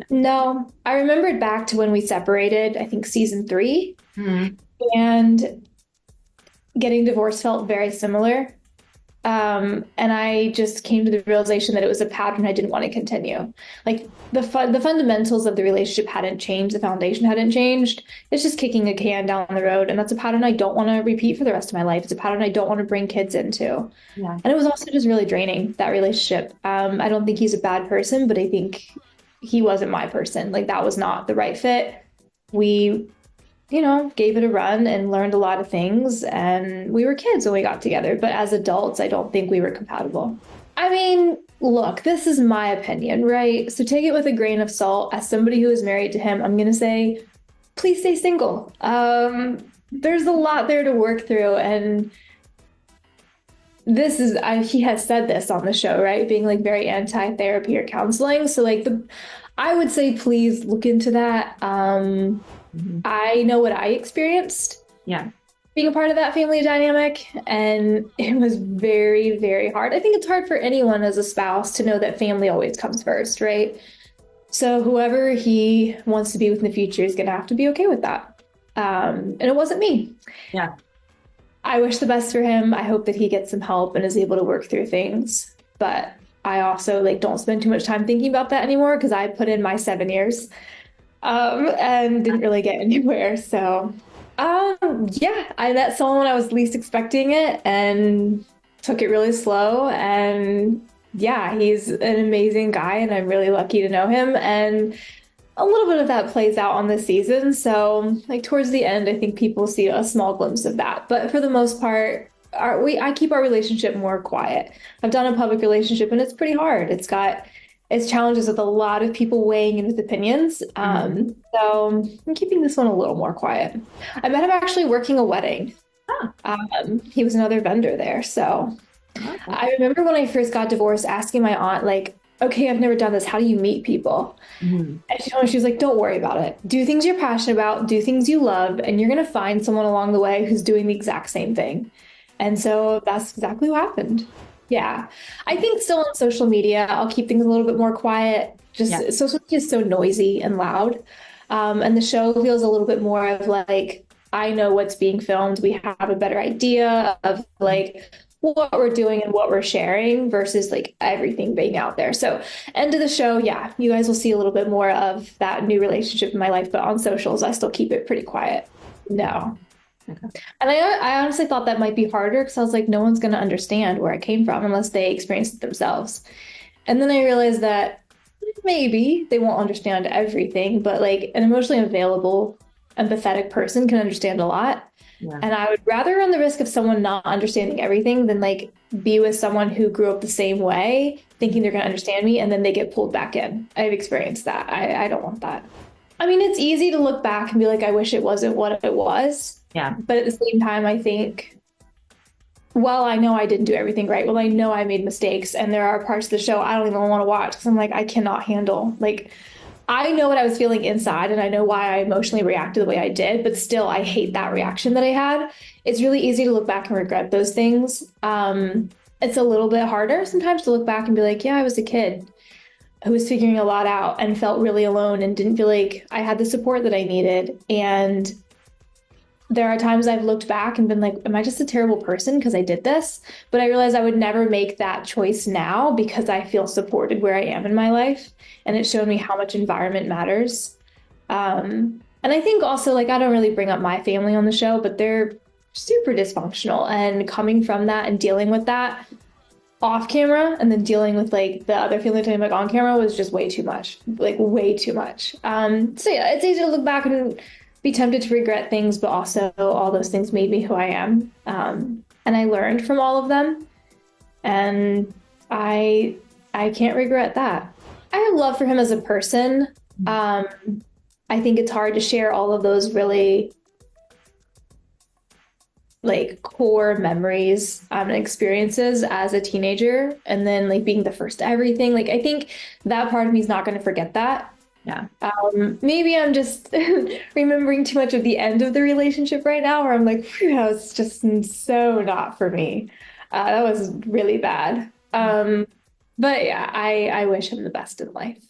No, I remembered back to when we separated, I think season 3, Hmm. and getting divorced felt very similar. And I just came to the realization that it was a pattern I didn't want to continue. Like the fundamentals of the relationship hadn't changed, the foundation hadn't changed. It's just kicking a can down the road, and that's a pattern I don't want to repeat for the rest of my life. It's a pattern I don't want to bring kids into. Yeah. And it was also just really draining, that relationship. I don't think he's a bad person, but I think he wasn't my person. Like that was not the right fit. We gave it a run and learned a lot of things. And we were kids when we got together, but as adults, I don't think we were compatible. I mean, look, this is my opinion, right? So take it with a grain of salt. As somebody who is married to him, I'm going to say, please stay single. There's a lot there to work through. And he has said this on the show, right? Being like very anti-therapy or counseling. So like I would say, please look into that. Hmm. I know what I experienced Yeah. being a part of that family dynamic, and it was very, very hard. I think it's hard for anyone as a spouse to know that family always comes first, right? So whoever he wants to be with in the future is going to have to be okay with that. And it wasn't me. Yeah. I wish the best for him. I hope that he gets some help and is able to work through things. But I also like don't spend too much time thinking about that anymore because I put in my 7 years and didn't really get anywhere. So, yeah, I met someone when I was least expecting it and took it really slow. And yeah, he's an amazing guy, and I'm really lucky to know him. And a little bit of that plays out on this season. So, like towards the end, I think people see a small glimpse of that. But for the most part, I keep our relationship more quiet. I've done a public relationship, and it's pretty hard. It's challenges with a lot of people weighing in with opinions. Hmm. So I'm keeping this one a little more quiet. I met him actually working a wedding. Oh, He was another vendor there. So okay. I remember when I first got divorced, asking my aunt, like, okay, I've never done this. How do you meet people? Hmm. And she told me, she was like, don't worry about it. Do things you're passionate about, do things you love, and you're going to find someone along the way who's doing the exact same thing. And so that's exactly what happened. Yeah. I think still on social media, I'll keep things a little bit more quiet. Yeah. Just social media is so noisy and loud. And the show feels a little bit more of like, I know what's being filmed. We have a better idea of like what we're doing and what we're sharing versus like everything being out there. So, end of the show, yeah, you guys will see a little bit more of that new relationship in my life, but on socials, I still keep it pretty quiet. No. Okay. And I honestly thought that might be harder because I was like, no one's going to understand where I came from unless they experience it themselves. And then I realized that maybe they won't understand everything, but like an emotionally available, empathetic person can understand a lot. Yeah. And I would rather run the risk of someone not understanding everything than like be with someone who grew up the same way, thinking they're going to understand me, and then they get pulled back in. I've experienced that. I don't want that. I mean, it's easy to look back and be like, I wish it wasn't what it was. Yeah. But at the same time, I think, well, I know I didn't do everything right. Well, I know I made mistakes, and there are parts of the show I don't even want to watch because I'm like, I cannot handle. Like, I know what I was feeling inside, and I know why I emotionally reacted the way I did, but still, I hate that reaction that I had. It's really easy to look back and regret those things. It's a little bit harder sometimes to look back and be like, yeah, I was a kid who was figuring a lot out and felt really alone and didn't feel like I had the support that I needed. And there are times I've looked back and been like, am I just a terrible person because I did this? But I realized I would never make that choice now because I feel supported where I am in my life. And it showed me how much environment matters. And I think also, like, I don't really bring up my family on the show, but they're super dysfunctional. And coming from that and dealing with that off camera and then dealing with like the other family dynamic on camera was just way too much, like way too much. So yeah, it's easy to look back and be tempted to regret things, but also all those things made me who I am. And I learned from all of them, and I I can't regret that. I have love for him as a person. Um, I think it's hard to share all of those really like core memories and experiences as a teenager, and then like being the first to everything. Like I think that part of me is not going to forget that. Yeah. Maybe I'm just remembering too much of the end of the relationship right now, where I'm like, phew, that was just so not for me. That was really bad. But yeah, I wish him the best in life.